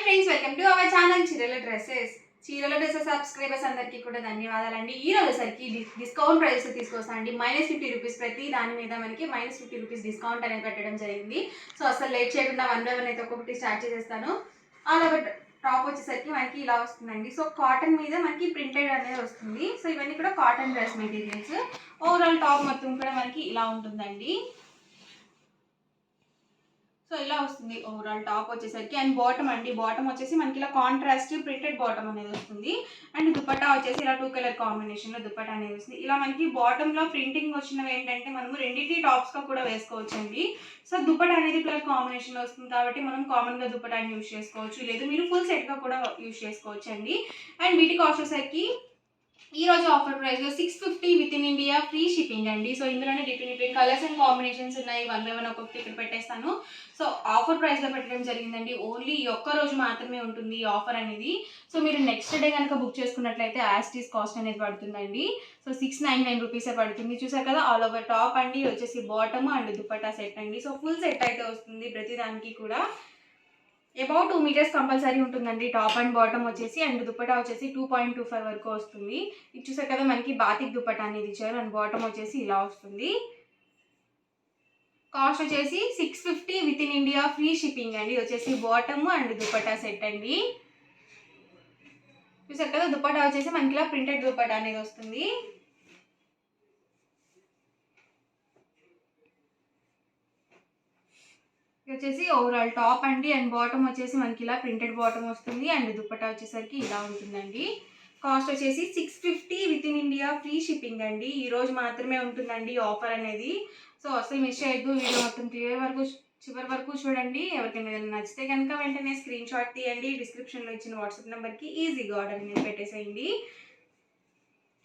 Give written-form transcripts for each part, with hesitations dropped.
Friends, welcome to our channel చీరల dresses subscribers అందరికీ కూడా ధన్యవాదాలండి. ఈ రోజు సరికి డిస్కౌంట్ ప్రైస్ తీసుకొస్తానండి. -50 రూపీస్ ప్రతి దాని మీద మనకి -50 రూపీస్ డిస్కౌంట్ అనేది పెట్టడం జరిగింది. సో అసలు లేట్ చేయకుండా 1 by 1 అయితే ఒక్కొక్కటి స్టార్ట్ చేసేస్తాను. ఆల్ ఓవర్ టాప్ వచ్చేసరికి మనకి ఇలా వస్తుందండి. సో కాటన్ మీద మనకి ప్రింటెడ్ అనేది వస్తుంది. సో ఇవన్నీ కూడా cotton dress materials. Overall top మొత్తం కూడా మనకి ఇలా ఉంటుందండి. సో ఇలా వస్తుంది ఓవరాల్ టాప్ వచ్చేసరికి. అండ్ బాటమ్ అండి, బాటమ్ వచ్చేసి మనకి ఇలా కాంట్రాస్ట్ ప్రింటెడ్ బాటమ్ అనేది వస్తుంది. అండ్ దుపట్టా వచ్చేసి ఇలా 2 కలర్ కాంబినేషన్లో దుపట్టా అనేది వస్తుంది. ఇలా మనకి బాటంలో ప్రింటింగ్ వచ్చినవి ఏంటంటే మనము రెండింటి టాప్స్గా కూడా వేసుకోవచ్చండి. సో దుపట్టా అనేది కలర్ కాంబినేషన్లో వస్తుంది కాబట్టి మనం కామన్గా దుపట్టాని యూజ్ చేసుకోవచ్చు, లేదు మీరు ఫుల్ సెట్గా కూడా యూజ్ చేసుకోవచ్చు అండి. అండ్ వీటి కాస్ట్ వచ్చేసరికి ఈ రోజు offer price 650 with in India free shipping అండి. సో ఇందులోనే డిఫరెంట్ కలర్స్ అండ్ కాంబినేషన్స్ ఉన్నాయి. 1 by 1 ఒక్కొక్కటి ఇక్కడ పెట్టేస్తాను. సో ఆఫర్ ప్రైస్లో పెట్టడం జరిగిందండి. ఓన్లీ ఈ ఒక్క రోజు మాత్రమే ఉంటుంది ఈ ఆఫర్ అనేది. సో మీరు నెక్స్ట్ డే కనుక బుక్ చేసుకున్నట్లయితే యాస్టీస్ కాస్ట్ అనేది పడుతుందండి. సో 699 రూపీసే పడుతుంది. చూసారు కదా, ఆల్ ఓవర్ టాప్ అండి, వచ్చేసి బాటమ్ అండ్ దుపట్టా సెట్ అండి. సో ఫుల్ సెట్ అయితే వస్తుంది ప్రతి దానికి కూడా. అబౌట్ 2 meters కంపల్సరీ ఉంటుందండి టాప్ అండ్ బాటమ్ వచ్చేసి. అండ్ దుపట్టా వచ్చేసి 2.25 వరకు వస్తుంది. ఇది చూసారు కదా, మనకి బాతిక్ దుపట్టా అనేది ఇచ్చారు. అండ్ బాటమ్ వచ్చేసి ఇలా వస్తుంది. కాస్ట్ వచ్చేసి 650 with in India free shipping అండి. వచ్చేసి బాటమ్ అండ్ దుపట్టా సెట్ అండి. చూసారు కదా, దుపట్టా వచ్చేసి మనకి ఇలా ప్రింటెడ్ దుపట్టా అనేది వస్తుంది. ఇది వచ్చేసి ఓవరాల్ టాప్ అండి. అండ్ బాటమ్ వచ్చేసి మనకి ఇలా ప్రింటెడ్ బాటమ్ వస్తుంది. అండ్ దుపట్టా వచ్చేసరికి ఇలా ఉంటుందండి. కాస్ట్ వచ్చేసి 650 with in India free shipping అండి. ఈ రోజు మాత్రమే ఉంటుందండి ఆఫర్ అనేది. సో అసలు మిస్ చేయొద్దు, వీడియో మొత్తం చివరి వరకు చూడండి. ఎవరికైనా ఏదైనా నచ్చితే కనుక వెంటనే స్క్రీన్ షాట్ తీయండి. డిస్క్రిప్షన్లో ఇచ్చిన వాట్సాప్ నెంబర్కి ఈజీగా ఆర్డర్ అనేది పెట్టేసేయండి.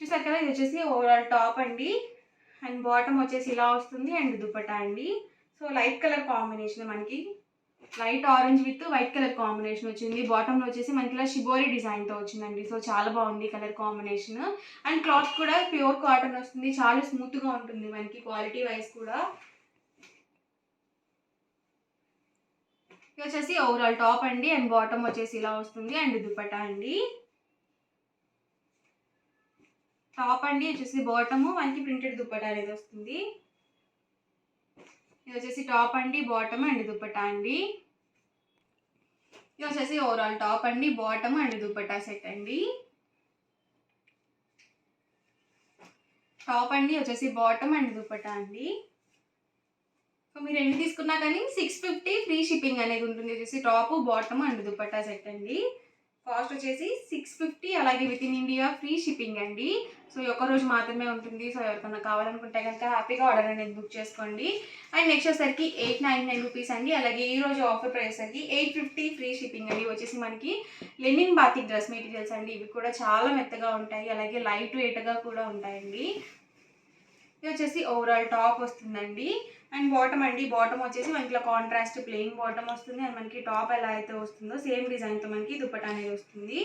చూసారు కదా, ఇది వచ్చేసి ఓవరాల్ టాప్ అండి. అండ్ బాటమ్ వచ్చేసి ఇలా వస్తుంది. అండ్ దుపట్టా అండి. సో లైట్ కలర్ కాంబినేషన్, మనకి light orange with white colour combination వచ్చింది. బాటంలో వచ్చేసి మనకి ఇలా షిబోరి డిజైన్తో వచ్చిందండి. సో చాలా బాగుంది కలర్ కాంబినేషన్. అండ్ క్లాత్ కూడా ప్యూర్ కాటన్ వస్తుంది. చాలా స్మూత్గా ఉంటుంది మనకి క్వాలిటీ వైజ్ కూడా. ఇది వచ్చేసి ఓవరాల్ టాప్ అండి. అండ్ బాటమ్ వచ్చేసి ఇలా వస్తుంది. అండ్ దుపట్టా అండి. టాప్ అండి, వచ్చేసి బాటమ్ మనకి ప్రింటెడ్ దుపట్టా అనేది వస్తుంది. ఇది వచ్చేసి టాప్ అండి, బాటమ్ అండ్ దుపట్టా అండి. ఇది వచ్చేసి ఓవరాల్ టాప్ అండి, బాటమ్ అండ్ దుపట్టా సెట్ అండి. టాప్ అండి, వచ్చేసి బాటమ్ అండ్ దుపట్టా అండి. సో మీరు ఎన్ని తీసుకున్నా కానీ 650 ఫ్రీ షిప్పింగ్ అనేది ఉంటుంది. వచ్చేసి top, bottom and dupatta set అండి. కాస్ట్ వచ్చేసి 650, అలాగే with in India free shipping అండి. సో ఒక్క రోజు మాత్రమే ఉంటుంది. సో ఎవరికైనా కావాలనుకుంటే కనుక హ్యాపీగా ఆర్డర్ అనేది బుక్ చేసుకోండి. అండ్ నెక్స్ట్ వచ్చేసరికి 899 రూపీస్ అండి. అలాగే ఈ రోజు ఆఫర్ ప్రైస్ సరికి 850 ఫ్రీ షిప్పింగ్ అండి. వచ్చేసి మనకి లెనిన్ బాతిక్ డ్రెస్ మెటీరియల్స్ అండి. ఇవి కూడా చాలా మెత్తగా ఉంటాయి, అలాగే లైట్ వెయిట్గా కూడా ఉంటాయండి. ఇది వచ్చేసి ఓవరాల్ టాప్ వస్తుందండి. అండ్ బాటమ్ అండి, బాటమ్ వచ్చేసి మనకి ఇలా కాంట్రాస్ట్ ప్లెయిన్ బాటమ్ వస్తుంది. అండ్ మనకి టాప్ ఎలా అయితే వస్తుందో సేమ్ డిజైన్తో మనకి దుపట్టా అనేది వస్తుంది.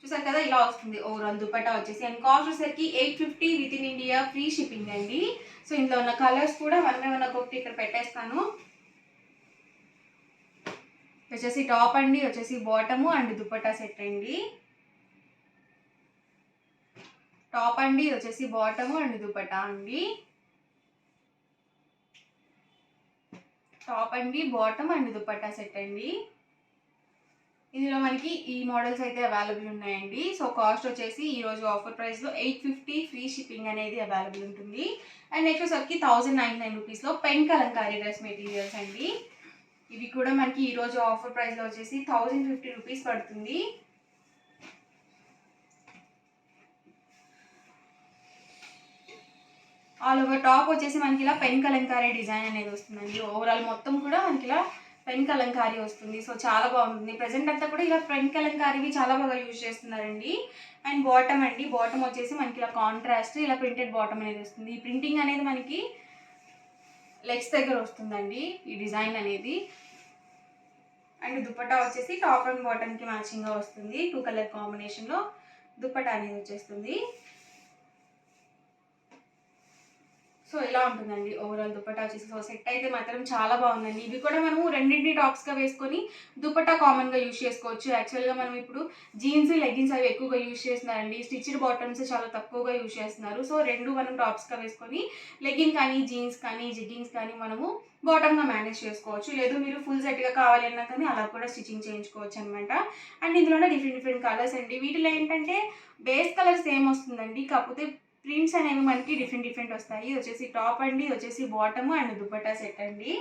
చూసారు కదా, ఇలా వస్తుంది ఓవరాల్ దుపట్టా వచ్చేసి. అండ్ కాస్ట్ వచ్చేసరికి 850 with in India free shipping అండి. సో ఇందులో ఉన్న కలర్స్ కూడా 1 by 1 ఒక్కొక్కటి ఇక్కడ పెట్టేస్తాను. వచ్చేసి టాప్ అండి, వచ్చేసి బాటము అండ్ దుపట్టా సెట్ అండి. టాప్ అండి, వచ్చేసి బాటము అండ్ దుపట్టా అండి. టాప్ అండి, బాటమ్ అండ్ దుపట్టా సెట్ అండి. ఇందులో మనకి ఈ మోడల్స్ అయితే అవైలబుల్ ఉన్నాయండి. సో కాస్ట్ వచ్చేసి ఈరోజు ఆఫర్ ప్రైస్లో 850 ఫ్రీ షిప్పింగ్ అనేది అవైలబుల్ ఉంటుంది. అండ్ నెక్స్ట్ వచ్చేసరికి 1099 రూపీస్లో పెన్ కలంకారీ డ్రెస్ మెటీరియల్స్ అండి. ఇవి కూడా మనకి ఈరోజు ఆఫర్ ప్రైస్లో వచ్చేసి 1050 రూపీస్ పడుతుంది. ఆల్ ఓవర్ టాప్ వచ్చేసి మనకి ఇలా పెన్ కలంకారీ డిజైన్ అనేది వస్తుందండి. ఓవరాల్ మొత్తం కూడా మనకి ఇలా పెన్ కలంకారీ వస్తుంది. సో చాలా బాగుంటుంది. ప్రజెంట్ అంతా కూడా ఇలా పెన్ కలంకారీవి చాలా బాగా యూజ్ చేస్తున్నారండి. అండ్ బాటమ్ అండి, బాటమ్ వచ్చేసి మనకి ఇలా కాంట్రాస్ట్ ఇలా ప్రింటెడ్ బాటమ్ అనేది వస్తుంది. ఈ ప్రింటింగ్ అనేది మనకి లెగ్స్ దగ్గర వస్తుందండి ఈ డిజైన్ అనేది. అండ్ దుపట్టా వచ్చేసి టాప్ అండ్ బాటమ్కి మ్యాచింగ్గా వస్తుంది. 2 కలర్ కాంబినేషన్లో దుపట్టా అనేది వచ్చేస్తుంది. సో ఇలా ఉంటుందండి ఓవరాల్ దుపట్టా వచ్చేసి. సో సెట్ అయితే మాత్రం చాలా బాగుందండి. ఇవి కూడా మనము రెండింటిని టాప్స్గా వేసుకొని దుపట్టా కామన్గా యూజ్ చేసుకోవచ్చు. యాక్చువల్గా మనం ఇప్పుడు జీన్స్ లెగ్గిన్స్ అవి ఎక్కువగా యూజ్ చేస్తున్నారండి. స్టిచ్డ్ బాటమ్స్ చాలా తక్కువగా యూజ్ చేస్తున్నారు. సో రెండు మనం టాప్స్గా వేసుకొని లెగ్గిన్ కానీ జీన్స్ కానీ జెగ్గింగ్స్ కానీ మనము బాటమ్గా మేనేజ్ చేసుకోవచ్చు. లేదు మీరు ఫుల్ సెట్గా కావాలి అన్నా కానీ అలా కూడా స్టిచ్చింగ్ చేయించుకోవచ్చు అనమాట. అండ్ ఇందులోనే డిఫరెంట్ కలర్స్ అండి. వీటిలో ఏంటంటే బేస్ కలర్ సేమ్ వస్తుందండి, కాకపోతే ప్రింట్స్ అనేవి మనకి డిఫరెంట్ వస్తాయి. ఇది వచ్చేసి టాప్ అండి, ఇది వచ్చేసి బాటమ్ అండ్ దుపట్టా సెట్ అండి.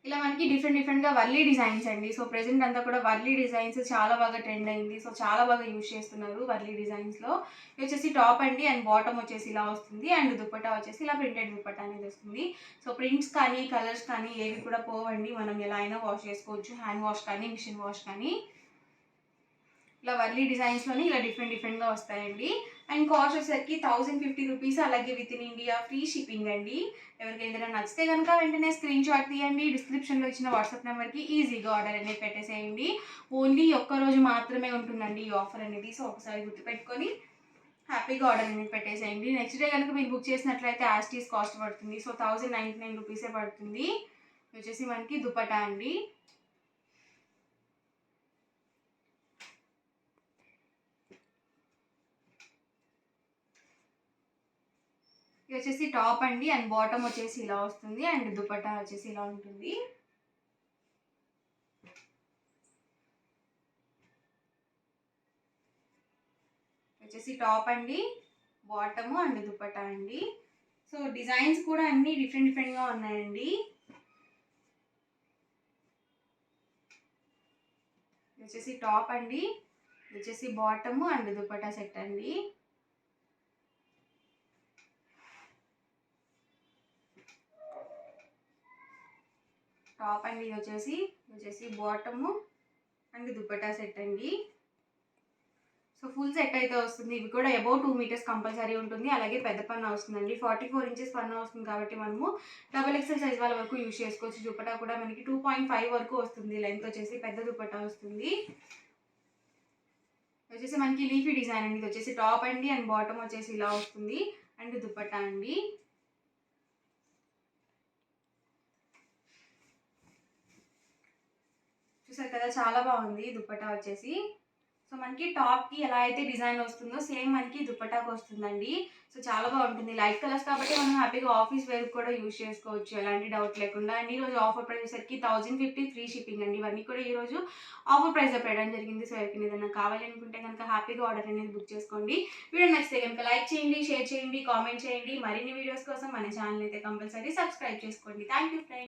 ఇలా మనకి డిఫరెంట్గా వర్లీ డిజైన్స్ అండి. సో ప్రెజెంట్ అంతా కూడా వర్లీ డిజైన్స్ చాలా బాగా ట్రెండ్ అయింది. సో చాలా బాగా యూజ్ చేస్తున్నారు వర్లీ డిజైన్స్లో. ఇది వచ్చేసి టాప్ అండి అండ్ బాటమ్ వచ్చేసి ఇలా వస్తుంది అండ్ దుపట్టా వచ్చేసి ఇలా ప్రింటెడ్ దుపట్టా అనేది వస్తుంది. సో ప్రింట్స్ కానీ కలర్స్ కానీ ఏవి కూడా పోవండి. మనం ఎలా అయినా వాష్ చేసుకోవచ్చు, హ్యాండ్ వాష్ కానీ మిషన్ వాష్ కానీ. ఇలా వర్లీ డిజైన్స్లోని ఇలా డిఫరెంట్గా వస్తాయండి. అండ్ కాస్ట్ వచ్చేసరికి 1050 రూపీస్, అలాగే with in India free shipping అండి. ఎవరికి ఏదైనా నచ్చితే కనుక వెంటనే స్క్రీన్ షాట్ తీయండి. డిస్క్రిప్షన్లో ఇచ్చిన వాట్సాప్ నెంబర్కి ఈజీగా ఆర్డర్ అనేది పెట్టేసేయండి. ఓన్లీ ఒక్కరోజు మాత్రమే ఉంటుందండి ఈ ఆఫర్ అనేది. సో ఒకసారి గుర్తుపెట్టుకొని హ్యాపీగా ఆర్డర్ అనేది పెట్టేసేయండి. నెక్స్ట్ డే కనుక మీరు బుక్ చేసినట్లయితే యాస్టీస్ కాస్ట్ పడుతుంది. సో 1099 రూపీసే పడుతుంది. వచ్చేసి మనకి దుపట్టా అండి. ఇది వచ్చేసి టాప్ అండి అండ్ బాటమ్ వచ్చేసి ఇలా వస్తుంది అండ్ దుపట్టా వచ్చేసి ఇలా ఉంటుంది. వచ్చేసి టాప్ అండి, బాటమ్ అండ్ దుపట్టా అండి. సో డిజైన్స్ కూడా అన్ని డిఫరెంట్గా ఉన్నాయండి. వచ్చేసి టాప్ అండి, వచ్చేసి బాటమ్ అండ్ దుపట్టా సెట్ అండి. టాప్ అండి, ఇది వచ్చేసి బాటము అండ్ దుపట్టా సెట్ అండి. సో ఫుల్ సెట్ అయితే వస్తుంది. ఇవి కూడా అబౌవ్ 2 మీటర్స్ కంపల్సరీ ఉంటుంది. అలాగే పెద్ద పన్నా వస్తుందండి. 44 ఇంచెస్ పన్నా వస్తుంది కాబట్టి మనము XXL సైజ్ వాళ్ళ వరకు యూజ్ చేసుకోవచ్చు. దుపట్టా కూడా మనకి 2.5 వరకు వస్తుంది. లెంత్ వచ్చేసి పెద్ద దుపట్టా వస్తుంది. వచ్చేసి మనకి లీఫీ డిజైన్ అండి. ఇది వచ్చేసి టాప్ అండి అండ్ బాటమ్ వచ్చేసి ఇలా వస్తుంది అండ్ దుపట్టా అండి. చూసారు కదా, చాలా బాగుంది దుపట్టా వచ్చేసి. సో మనకి టాప్కి ఎలా అయితే డిజైన్ వస్తుందో సేమ్ మనకి దుపట్టాకు వస్తుందండి. సో చాలా బాగుంటుంది. లైట్ కలర్స్ కాబట్టి మనం హ్యాపీగా ఆఫీస్ వేర్ కూడా యూజ్ చేసుకోవచ్చు, ఎలాంటి డౌట్ లేకుండా. అండ్ ఈరోజు ఆఫర్ ప్రైస్ వచ్చేసరికి 1050 ఫ్రీ షిప్పింగ్ అండి. ఇవన్నీ కూడా ఈరోజు ఆఫర్ ప్రైస్లో పెట్టడం జరిగింది. సో ఎవరికి ఏదైనా కావాలి అనుకుంటే కనుక హ్యాపీగా ఆర్డర్ అనేది బుక్ చేసుకోండి. వీడియో నచ్చితే కనుక లైక్ చేయండి, షేర్ చేయండి, కామెంట్ చేయండి. మరిన్ని వీడియోస్ కోసం మన ఛానల్ అయితే కంపల్సరీ సబ్స్క్రైబ్ చేసుకోండి. Thank you friends.